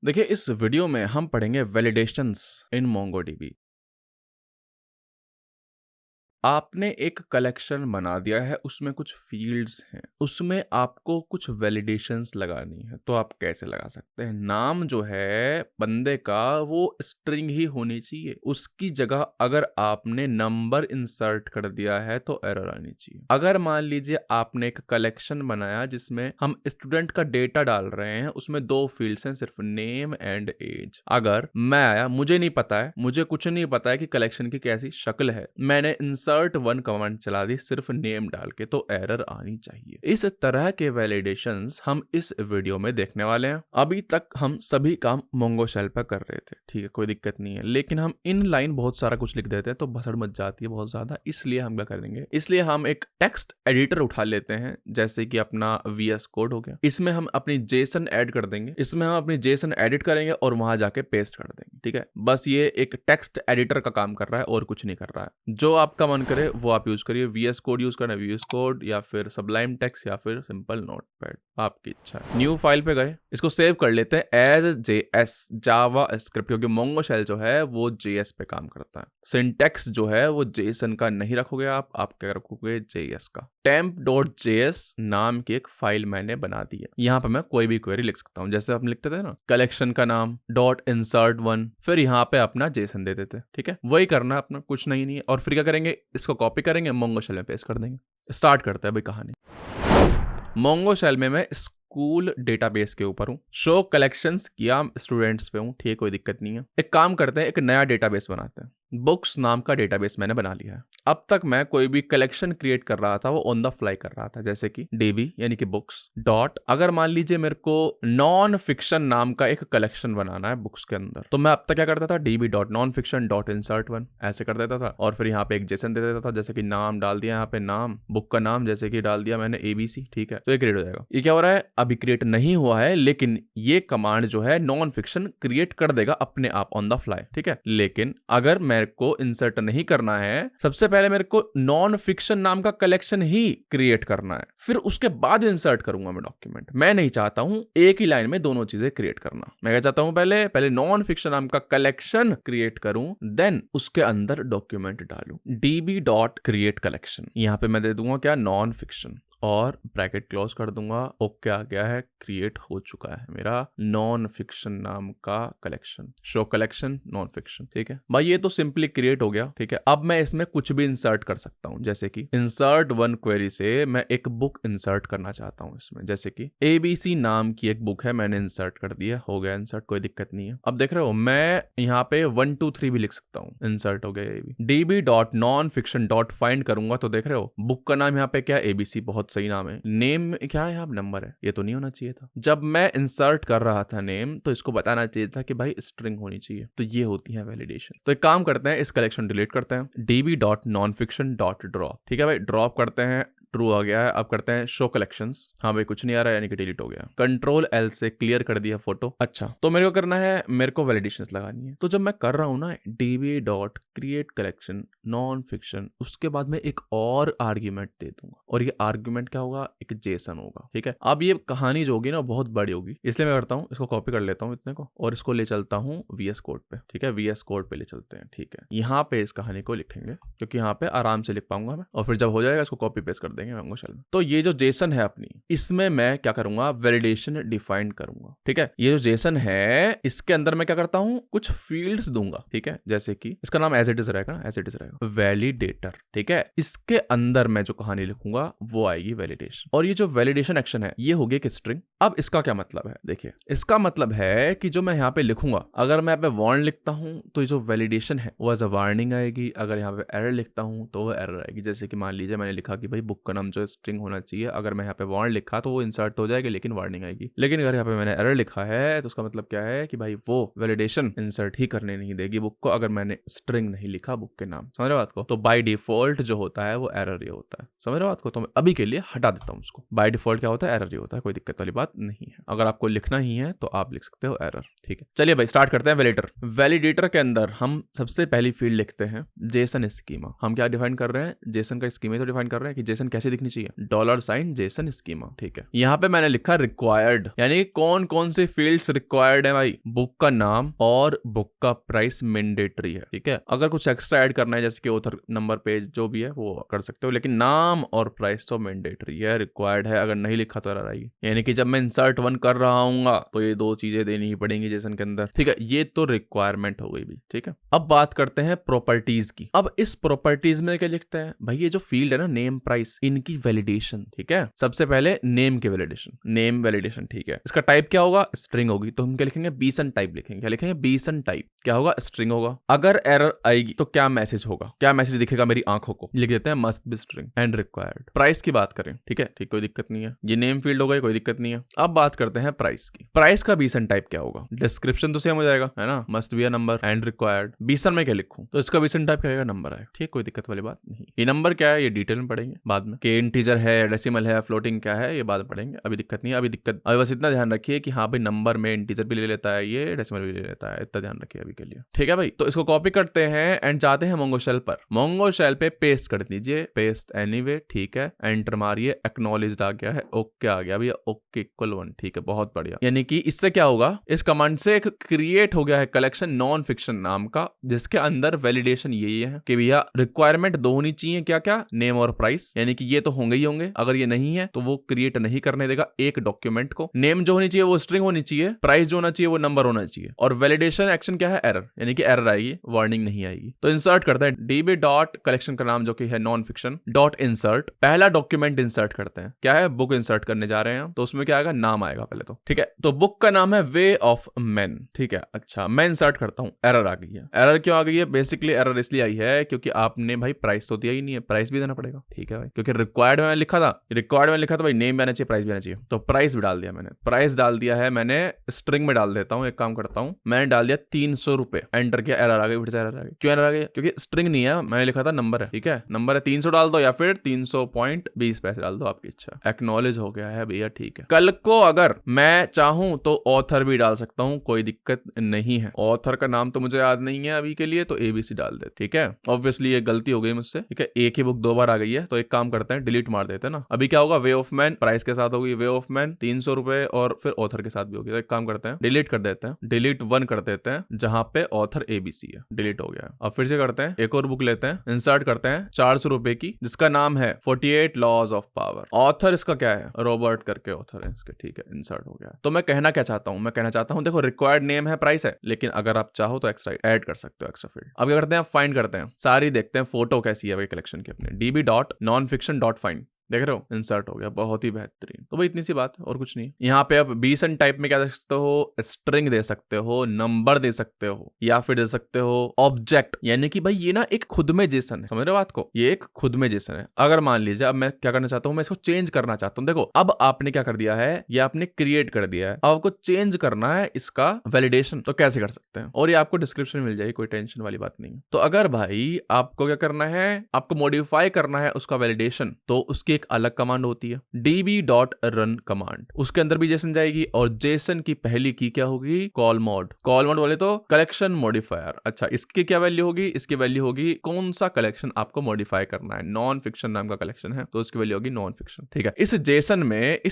देखिए, इस वीडियो में हम पढ़ेंगे वैलिडेशंस इन मोंगोडीबी। आपने एक कलेक्शन बना दिया है, उसमें कुछ फील्ड्स हैं, उसमें आपको कुछ वैलिडेशंस लगानी है। तो आप कैसे लगा सकते हैं? नाम जो है बंदे का वो स्ट्रिंग ही होनी चाहिए, उसकी जगह अगर आपने नंबर इंसर्ट कर दिया है तो एरर आनी चाहिए। अगर मान लीजिए आपने एक कलेक्शन बनाया जिसमें हम स्टूडेंट का डेटा डाल रहे हैं, उसमें दो फील्ड्स हैं, सिर्फ नेम एंड एज। अगर मैं आया, मुझे नहीं पता है, मुझे कुछ नहीं पता है कि कलेक्शन की कैसी शक्ल है, मैंने इंसर्ट वन कमांड चला दी सिर्फ नेम डाल के, तो एरर आनी चाहिए। इस तरह के वैलिडेशंस हम इस वीडियो में देखने वाले हैं। अभी तक हम सभी काम मोंगो शेल पर कर रहे थे, ठीक है, कोई दिक्कत नहीं है, लेकिन हम इन लाइन बहुत सारा कुछ लिख देते हैं तो भसड़ मच जाती है बहुत ज्यादा। इसलिए हम क्या करेंगे, इसलिए हम एक टेक्स्ट एडिटर उठा लेते हैं, जैसे कि अपना VS कोड हो गया। इसमें हम अपनी जेसन ऐड कर देंगे, इसमें हम अपनी जेसन एडिट करेंगे और वहां जाके पेस्ट कर देंगे, ठीक है। बस ये एक टेक्स्ट एडिटर का काम कर रहा है और कुछ नहीं कर रहा है। जो आपका मन करे वो आप यूज करिए। VS कोड यूज करना VS कोड, या फिर सबलाइम टेक्स्ट, या फिर सिंपल नोटपैड, आपकी इच्छा है। न्यू फाइल पे गए, इसको सेव कर लेते हैं एज JS जावा स्क्रिप्ट, क्योंकि मोंगो शेल जो है वो JS पे काम करता है। सिंटेक्स जो है वो जेसन का नहीं रखोगे आप क्या रखोगे, JS का। temp.js नाम की एक फाइल मैंने बना दी है। यहाँ पे मैं कोई भी क्वेरी लिख सकता हूँ, जैसे हम लिखते थे ना, कलेक्शन का नाम .insert1, फिर यहाँ पे अपना जेसन दे देते, ठीक है। वही करना है अपना, कुछ नहीं है। और फिर क्या करेंगे, इसको कॉपी करेंगे, मोंगो शेल में पेस्ट कर देंगे। स्टार्ट करते हैं भाई कहानी। मोंगो शेल में मैं स्कूल डेटाबेस के ऊपर हूँ, शो कलेक्शंस किया स्टूडेंट्स पे हूँ, ठीक है, कोई दिक्कत नहीं है। एक काम करते हैं, एक नया डेटाबेस बनाते हैं। बुक्स नाम का डेटाबेस मैंने बना लिया है। अब तक मैं कोई भी कलेक्शन क्रिएट कर रहा था वो ऑन द फ्लाई कर रहा था, जैसे कि DB यानी कि बुक्स डॉट, अगर मान लीजिए मेरे को नॉन फिक्शन नाम का एक कलेक्शन बनाना है बुक्स के अंदर, तो मैं अब तक क्या करता था, DB.nonfiction.insert1 ऐसे कर देता था, और फिर यहाँ पे एक जेसन दे देता था, जैसे कि नाम डाल दिया, यहाँ पे नाम, बुक का नाम जैसे कि डाल दिया मैंने ABC, ठीक है, तो ये क्रिएट हो जाएगा। ये क्या हो रहा है, अभी क्रिएट नहीं हुआ है, लेकिन ये कमांड जो है नॉन फिक्शन क्रिएट कर देगा अपने आप ऑन द फ्लाई, ठीक है। लेकिन अगर मेरे को इंसर्ट नहीं करना है, सबसे पहले मेरे को नॉन फिक्शन नाम का कलेक्शन ही क्रिएट करना है, फिर उसके बाद इंसर्ट करूंगा मैं डॉक्यूमेंट। मैं नहीं चाहता हूं एक ही लाइन में दोनों चीजें क्रिएट करना। मैं क्या चाहता हूं, पहले नॉन फिक्शन नाम का कलेक्शन क्रिएट करूं, देन उसके अंदर डॉक्यूमेंट डालूं, DB.create_collection। यहां पे मैं दे दूंगा क्या, नॉन फिक्शन, और ब्रैकेट क्लोज कर दूंगा। ओके, आ गया है, क्रिएट हो चुका है मेरा नॉन फिक्शन नाम का collection, show collection non fiction, ठीक है भाई। ये तो सिंपली क्रिएट हो गया, ठीक है। अब मैं इसमें कुछ भी इंसर्ट कर सकता हूं, जैसे कि इंसर्ट वन क्वेरी से मैं एक बुक इंसर्ट करना चाहता हूं इसमें, जैसे कि ABC नाम की एक बुक है, मैंने इंसर्ट कर दिया, हो गया इंसर्ट, कोई दिक्कत नहीं है। अब देख रहे हो, मैं यहाँ पे 1 2 3 भी लिख सकता हूँ, इंसर्ट हो गया ये भी। DB.nonfiction.find करूंगा तो देख रहे हो, बुक का नाम यहाँ पे क्या, ABC, बहुत सही नाम है। नेम क्या है यहाँ, नंबर है, ये तो नहीं होना चाहिए था। जब मैं इंसर्ट कर रहा था नेम, तो इसको बताना चाहिए था कि भाई स्ट्रिंग होनी चाहिए। तो ये होती है वैलिडेशन। तो एक काम करते हैं, इस कलेक्शन डिलीट करते हैं, DB.nonfiction.drop, ठीक है भाई, ड्रॉप करते हैं, ट्रू आ गया है। अब करते हैं शो कलेक्शंस, हाँ भाई कुछ नहीं आ रहा है, यानी कि डिलीट हो गया। Ctrl+L से क्लियर कर दिया फोटो। अच्छा, तो मेरे को करना है, मेरे को वैलिडेशंस लगानी है। तो जब मैं कर रहा हूं ना DB.create_collection नॉन फिक्शन, उसके बाद में एक और आर्ग्यूमेंट दे दूंगा, और ये आर्ग्यूमेंट क्या होगा, एक जेसन होगा, ठीक है। अब ये कहानी जो होगी ना बहुत बड़ी होगी, इसलिए मैं करता हूँ, इसको कॉपी कर लेता हूँ इतने को, और इसको ले चलता हूँ VS कोड पे, ठीक है, VS कोड पे ले चलते हैं, ठीक है। यहाँ पे इस कहानी को लिखेंगे, क्योंकि यहाँ पे आराम से लिख पाऊंगा मैं, और फिर जब हो जाएगा इसको कॉपी पेस्ट कर देंगे मोंगो शेल में। तो ये जो जेसन है अपनी, इसमें मैं क्या करूंगा, वैलिडेशन डिफाइन करूंगा, ठीक है। ये जो जेसन है, इसके अंदर मैं क्या करता हूं, कुछ फील्ड्स दूंगा, ठीक है, जैसे कि इसका नाम एज इट इज रहेगा, एज इट इज रहेगा, वैलिडेटर, ठीक है। इसके अंदर मैं जो कहानी लिखूंगा वो आएगी वैलिडेशन, और ये जो वैलिडेशन एक्शन है ये होगी एक स्ट्रिंग। अब इसका क्या मतलब है, देखिए, इसका मतलब है कि जो मैं यहाँ पे लिखूंगा, अगर मैं यहाँ पे वार्न लिखता हूं तो ये जो वैलिडेशन है वो एज अ वार्निंग आएगी, अगर यहाँ पे एरर लिखता हूं तो वो एरर आएगी। जैसे कि मान लीजिए मैंने लिखा कि भाई बुक का नाम जो स्ट्रिंग होना चाहिए, अगर मैं यहाँ पे वार्न लिखा तो वो इंसर्ट हो जाएगी, लेकिन वार्निंग आएगी। लेकिन अगर यहाँ पे मैंने एरर लिखा है तो उसका मतलब क्या है कि भाई वो वैलिडेशन इंसर्ट ही करने नहीं देगी बुक को, अगर मैंने स्ट्रिंग नहीं लिखा बुक के नाम। समझ रहे बात को? तो बाय डिफॉल्ट जो होता है वो एरर ही होता है। समझ रहे बात को? तो मैं अभी के लिए हटा देता हूँ उसको। बाय डिफॉल्ट क्या होता है, एरर ही होता है, कोई दिक्कत वाली बात नहीं है। अगर आपको लिखना ही है तो आप लिख सकते हो एरर, ठीक है। चलिए भाई स्टार्ट करते हैं। वैलिडेटर, वैलिडेटर के अंदर हम सबसे पहली फील्ड लिखते हैं जेसन स्कीमा। हम क्या डिफाइन कर रहे हैं, जेसन का स्कीमा तो डिफाइन कर रहे हैं कि जेसन कैसे दिखनी चाहिए, $, जेसन स्कीमा। ठीक है, यहाँ पे मैंने लिखा रिक्वायर्ड, यानी कौन कौन से फील्ड्स रिक्वायर्ड है भाई, बुक का नाम और बुक का प्राइस मैंडेटरी है। ठीक है, अगर कुछ एक्स्ट्रा ऐड करना है जैसे कि ऑथर नंबर, पेज जो भी है वो कर सकते हो, लेकिन नाम और प्राइस तो मैंडेटरी है, रिक्वायर्ड है। अगर नहीं लिखा तो एरर आएगी, यानी कि जब मैं इंसर्ट 1 कर रहा हूँ तो ये 2 चीजें देनी ही पड़ेंगी जेसन के अंदर। ठीक है, ये तो रिक्वायरमेंट हो गई भी। ठीक है, अब बात करते हैं प्रॉपर्टीज की। अब इस प्रॉपर्टीज में क्या लिखते हैं भाई, ये जो फील्ड है ना नेम प्राइस, इनकी वैलिडेशन। ठीक है, सबसे पहले नेम के वैलिडेशन, नेम वैलिडेशन। ठीक है, इसका टाइप क्या होगा, स्ट्रिंग होगी, तो हम क्या लिखेंगे, बीसन टाइप लिखेंगे। क्या लिखेंगे, बीसन टाइप। क्या होगा, स्ट्रिंग होगा। अगर एरर आएगी तो क्या मैसेज होगा, क्या मैसेज दिखेगा मेरी आंखों को, लिख देते हैं must be string and required. Price की बात करें, ठीक है, ठीक, कोई दिक्कत नहीं है, ये नेम फील्ड होगा, कोई दिक्कत नहीं है। अब बात करते हैं प्राइस की। प्राइस का बीसन टाइप क्या होगा, डिस्क्रिप्शन तो सेम हो जाएगा, है ना, must be a number and required. बीसन में क्या लिखूं, तो इसका बीसन टाइप क्या आएगा, नंबर है। ठीक, कोई दिक्कत वाली बात नहीं। ये नंबर क्या है, ये डिटेल में पढ़ेंगे बाद में, कि इंटीजर है, डेसिमल है, फ्लोटिंग क्या है, ये बाद में पढ़ेंगे, अभी दिक्कत नहीं है। अभी बस इतना ध्यान रखिए कि हाँ भाई नंबर में इंटीजर भी ले लेता है, ये डेसिमल भी ले लेता है, इतना ध्यान रखिए अभी के लिए। ठीक है भाई, तो इसको कॉपी करते हैं एंड जाते हैं मोंगो शेल पर। मोंगो शेल पे पेस्ट कर दीजिए, पेस्ट एनीवे। ठीक है, एंटर मारिए, एक्नॉलेज्ड आ गया है, ओके आ गया भैया, ओके इक्वल 1। ठीक है, बहुत बढ़िया। यानी कि इससे क्या होगा, इस कमांड से एक क्रिएट हो गया है कलेक्शन नॉन फिक्शन नाम का, जिसके अंदर वैलिडेशन यही है कि भैया रिक्वायरमेंट 2 होनी चाहिए, क्या क्या, नेम और प्राइस, यानी कि ये तो होंगे ही होंगे। अगर ये नहीं है तो वो क्रिएट नहीं करने देगा एक डॉक्यूमेंट को। नेम जो होनी चाहिए वो स्ट्रिंग होनी चाहिए, प्राइस जो होना चाहिए वो नंबर होना चाहिए, और वैलिडेशन एक्शन क्या है, एरर, यानी कि एरर आएगी, वार्निंग नहीं आएगी। तो इंसर्ट करते हैं db डॉट कलेक्शन का नाम जो कि है नॉन फिक्शन डॉट इंसर्ट, पहला डॉक्यूमेंट इंसर्ट करते हैं, क्या है, बुक इंसर्ट करने जा रहे हैं, तो उसमें क्या आएगा, नाम आएगा पहले तो। ठीक है, तो बुक का नाम है वे ऑफ मैन। ठीक है, अच्छा मैं इंसर्ट करता हूं, एरर आ गई है। एरर क्यों आ गई है, बेसिकली एरर इसलिए आई है क्योंकि आपने भाई प्राइस तो दिया ही नहीं है, प्राइस भी देना पड़ेगा। ठीक है भाई, क्योंकि रिक्वायर्ड में लिखा था, रिक्वायर्ड में लिखा था भाई नेम भी आना चाहिए, प्राइस भी आना चाहिए, तो प्राइस भी डाल दिया मैंने, प्राइस डाल दिया है मैंने, स्ट्रिंग में डाल देता हूं, एक काम करता हूं, मैंने डाल दिया 300 रुपए, एंटर किया, एरर आ गई, फिर से एरर आ गई। क्यों एरर आ गई, क्योंकि स्ट्रिंग नहीं है, मैंने लिखा था नंबर है। ठीक है, नंबर है, 300 डाल दो या फिर 300.20 डाल दो, आपकी इच्छा। एक्नॉलेज हो गया है भैया। ठीक है, कल को अगर मैं चाहूं तो ऑथर भी डाल सकता हूं, कोई दिक्कत नहीं है। ऑथर का नाम तो मुझे याद नहीं है अभी के लिए, तो ABC डाल दे। ठीक है, ऑब्वियसली ये गलती हो गई मुझसे। ठीक है, एक ही बुक 2 बार आ गई है, तो एक काम करते हैं, डिलीट मार देते हैं ना। अभी क्या होगा, वे ऑफ मैन प्राइस के साथ होगी, वे ऑफ मैन 300 रुपए, और फिर ऑथर के साथ भी होगी। तो एक काम करते हैं, डिलीट कर देते हैं, डिलीट 1 कर देते हैं, जहां पे ऑथर ABC है, डिलीट हो गया है। अब फिर से करते हैं, एक और बुक लेते हैं, इंसर्ट करते हैं 400 रुपए की, जिसका नाम है 48 लॉज ऑफ पावर। ऑथर इसका क्या है, रॉबर्ट करके ऑथर है इसके। ठीक है, इंसर्ट हो गया। तो मैं कहना क्या चाहता हूं, मैं कहना चाहता हूं देखो, रिक्वायर्ड नेम है, प्राइस है, लेकिन अगर आप चाहो तो एक्स्ट्रा ऐड कर सकते हो, एक्स्ट्रा फील्ड। अब क्या करते हैं, फाइंड करते हैं, सारी देखते हैं फोटो कैसी है भाई कलेक्शन की अपने, db dot non fiction dot find, देख रहे हो, इंसर्ट हो गया, बहुत ही बेहतरीन। तो भाई इतनी सी बात और कुछ नहीं। यहाँ पे अब बीसन टाइप में क्या दे सकते हो, स्ट्रिंग दे सकते हो, नंबर दे सकते हो, या फिर दे सकते हो ऑब्जेक्ट, यानी कि भाई ये ना एक खुद में जेसन है, समझ रहे हो बात को, ये एक खुद में जेसन है। अगर मान लीजिए अब मैं क्या करना चाहता हूँ, मैं इसको चेंज करना चाहता हूँ, देखो अब आपने क्या कर दिया है, ये आपने क्रिएट कर दिया है, अब आपको चेंज करना है इसका वैलिडेशन, तो कैसे कर सकते हैं, और ये आपको डिस्क्रिप्शन में मिल जाएगी, कोई टेंशन वाली बात नहीं। तो अगर भाई आपको क्या करना है, आपको मॉडिफाई करना है उसका वैलिडेशन, तो उसकी एक अलग कमांड होती है, db.run कमांड, उसके अंदर भी जेसन जाएगी, और जेसन की पहली की क्या होगी, कॉल मोड। कॉल मोड वाले तो कलेक्शन मॉडिफायर। अच्छा, इसकी क्या वैल्यू होगी, इसकी वैल्यू होगी कौन सा कलेक्शन आपको मॉडिफाई करना है, नॉन फिक्शन नाम का कलेक्शन है, तो उसकी वैल्यू होगी नॉन फिक्शन। ठीक है, इस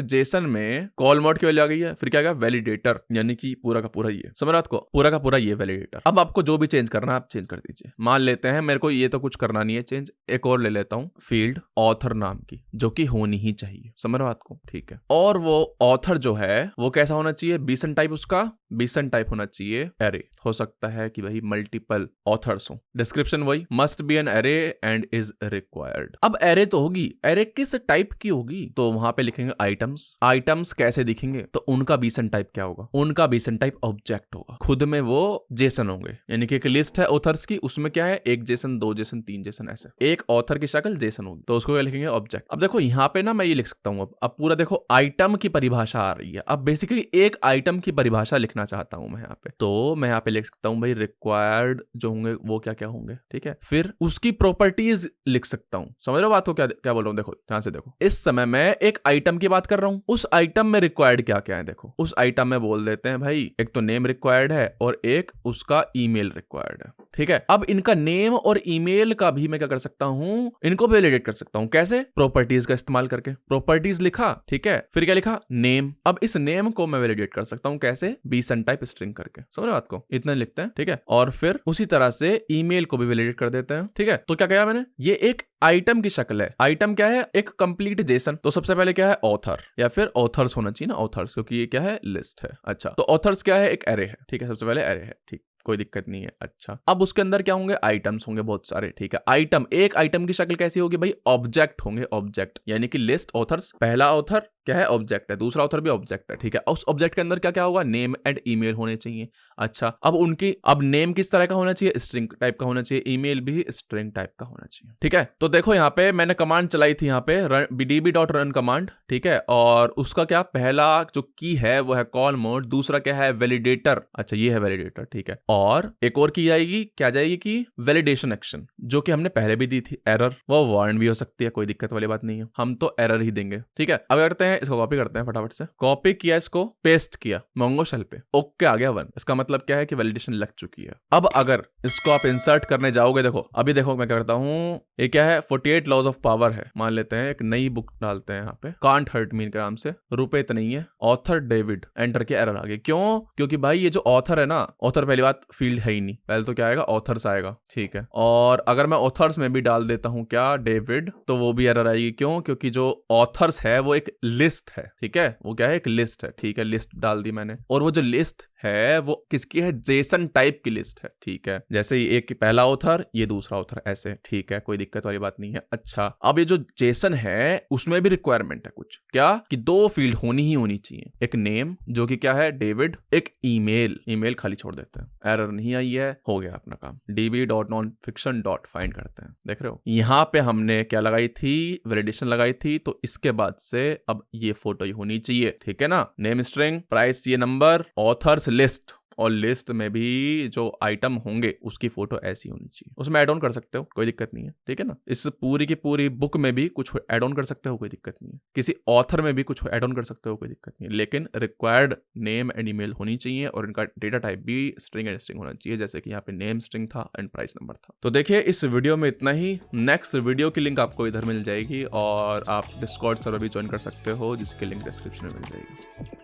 जेसन में कॉल मोड की वैल्यू आ गई है, फिर क्या गया, वैलिडेटर, यानी कि पूरा का पूरा ये, समझ रहा आपको, पूरा का पूरा ये वैलिडेटर। अब आपको जो भी चेंज करना है आप चेंज कर दीजिए। मान लेते हैं मेरे को ये तो कुछ करना नहीं है चेंज, एक और ले लेता हूं, फील्ड ऑथर नाम की, जो कि होनी ही चाहिए, समझ रहे हो बात को। ठीक है, और वो ऑथर जो है वो कैसा होना चाहिए, बीसन टाइप, उसका बीसन टाइप होना चाहिए एरे। हो सकता है कि भाई मल्टीपल ऑथर्स हो। डिस्क्रिप्शन वही, must be an array and is required. अब एरे तो होगी, एरे किस टाइप की होगी, तो वहां पे लिखेंगे आइटम्स। आइटम्स कैसे दिखेंगे, तो उनका बीसन टाइप क्या होगा, उनका बीसन टाइप ऑब्जेक्ट होगा, खुद में वो जेसन होंगे, यानी कि एक लिस्ट है ऑथर्स की, उसमें क्या है, 1 जेसन 2 जेसन 3 जेसन, ऐसे एक ऑथर की शक्ल जेसन होगी, तो उसको क्या लिखेंगे, ऑब्जेक्ट। अब देखो यहाँ पे ना मैं ये लिख सकता हूँ, अब पूरा देखो आइटम की परिभाषा आ रही है। अब बेसिकली एक आइटम की परिभाषा लिखना लिखना चाहता हूं मैं यहाँ पे, तो मैं यहाँ पे लिख सकता हूँ भाई रिक्वायर्ड जो होंगे वो क्या क्या होंगे, ठीक है। फिर उसकी प्रॉपर्टीज लिख सकता हूँ। समझ रहे हो बात को, क्या क्या बोल रहा हूँ? देखो ध्यान से देखो, इस समय मैं एक आइटम की बात कर रहा हूँ, उस आइटम में रिक्वायर्ड क्या क्या है देखो। उस आइटम में बोल देते हैं भाई एक तो नेम रिक्वायर्ड है और एक उसका ईमेल रिक्वायर्ड है, ठीक है। अब इनका नेम और ईमेल का भी मैं क्या कर सकता हूँ, इनको वैलिडेट कर सकता हूँ। कैसे? प्रॉपर्टीज का इस्तेमाल करके। प्रॉपर्टीज लिखा, ठीक है, फिर क्या लिखा? नेम। अब इस नेम को मैं वैलिडेट कर सकता हूँ कैसे? bsun टाइप स्ट्रिंग करके। समझ रहे हो बात को? इतना लिखते हैं, ठीक है। और फिर उसी तरह से ईमेल को भी वैलिडेट कर देते हैं, ठीक है। तो क्या कहा मैंने, ये एक आइटम की शक्ल है। आइटम क्या है? एक कंप्लीट जेसन। तो सबसे पहले क्या है? ऑथर, या फिर ऑथर्स होना चाहिए ना, ऑथर्स, क्योंकि ये क्या है? लिस्ट है। अच्छा, तो ऑथर्स क्या है? एक एरे है, ठीक है। सबसे पहले एरे है, ठीक, कोई दिक्कत नहीं है। अच्छा, अब उसके अंदर क्या होंगे? आइटम्स होंगे बहुत सारे, ठीक है। आइटम, एक आइटम की शक्ल कैसी होगी भाई? ऑब्जेक्ट होंगे, ऑब्जेक्ट, यानी कि लिस्ट ऑथर्स, पहला ऑथर क्या है? ऑब्जेक्ट है, दूसरा ऑथर भी ऑब्जेक्ट है, ठीक है। उस ऑब्जेक्ट के अंदर क्या क्या होगा? नेम एंड ईमेल होने चाहिए। अच्छा, अब उनकी, अब नेम किस तरह का होना चाहिए? स्ट्रिंग टाइप का होना चाहिए, ईमेल भी स्ट्रिंग टाइप का होना चाहिए, ठीक है। तो देखो यहाँ पे मैंने कमांड चलाई थी, यहाँ पे db.run कमांड, ठीक है। और उसका क्या, पहला जो की है वो है कॉल मोड, दूसरा क्या है? वैलिडेटर। अच्छा, ये है वैलिडेटर, ठीक है। और एक और की जाएगी, क्या जाएगी कि वैलिडेशन एक्शन, जो कि हमने पहले भी दी थी। एरर, वो वार्न भी हो सकती है, कोई दिक्कत वाली बात नहीं है, हम तो एरर ही देंगे, ठीक है। अब करते हैं इसको, कॉपी करते हैं फटाफट से। कॉपी किया, इसको पेस्ट किया मोंगो शेल पे, ओके आ गया 1। इसका मतलब क्या है कि वैलिडेशन लग चुकी है। अब अगर इसको आप इंसर्ट करने जाओगे, देखो अभी देखो मैं क्या करता हूँ, ये क्या है? 48 लॉज ऑफ पावर है। मान लेते हैं एक नई बुक डालते हैं यहाँ पे, कांट हर्ट मी के नाम से, रुपए तो नहीं है, ऑथर डेविड, एंटर के एरर आ गई। क्यों? क्योंकि भाई ये जो ऑथर है ना, ऑथर पहली बात फील्ड है ही नहीं, पहले तो क्या आएगा? ऑथर्स आएगा, ठीक है। और अगर मैं ऑथर्स में भी डाल देता हूँ क्या? डेविड, तो वो भी एरर आएगी। क्यों? क्योंकि जो ऑथर्स है वो एक लिस्ट है, ठीक है। वो क्या है? एक लिस्ट है, ठीक है। लिस्ट डाल दी मैंने, और वो जो लिस्ट है वो किसकी है? जेसन टाइप की लिस्ट है, ठीक है। जैसे ये एक पहला ऑथर, ये दूसरा ऑथर, ऐसे, ठीक है, कोई दिक्कत वाली बात नहीं है। अच्छा, अब ये जो जेसन है उसमें भी रिक्वायरमेंट है कुछ, क्या कि 2 फील्ड होनी ही होनी चाहिए, एक नेम जो कि क्या है? डेविड, एक ईमेल, ईमेल खाली छोड़ देते हैं। एरर नहीं आई है, हो गया अपना काम। db.nonfiction.find करते हैं, देख रहे हो यहाँ पे हमने क्या लगाई थी? वैलिडेशन लगाई थी। तो इसके बाद से अब ये फोटो ही होनी चाहिए, ठीक है ना। नेम स्ट्रिंग, प्राइस ये नंबर, ऑथर्स लिस्ट, और लिस्ट में भी जो आइटम होंगे उसकी फोटो ऐसी होनी चाहिए। उसमें ऐड ऑन कर सकते हो, कोई दिक्कत नहीं है, ठीक है ना। इस पूरी की पूरी बुक में भी कुछ ऐड ऑन कर सकते हो, कोई दिक्कत नहीं है। किसी ऑथर में भी कुछ ऐड ऑन कर सकते हो, कोई दिक्कत नहीं है। लेकिन रिक्वायर्ड नेम एंड ईमेल होनी चाहिए, और इनका डेटा टाइप भी स्ट्रिंग एंड स्ट्रिंग होना चाहिए, जैसे कि यहाँ पे नेम स्ट्रिंग था एंड प्राइस नंबर था। तो देखिए इस वीडियो में इतना ही। नेक्स्ट वीडियो की लिंक आपको इधर मिल जाएगी, और आप डिस्कॉर्ड सर्वर भी ज्वाइन कर सकते हो, जिसकी लिंक डिस्क्रिप्शन में मिल जाएगी।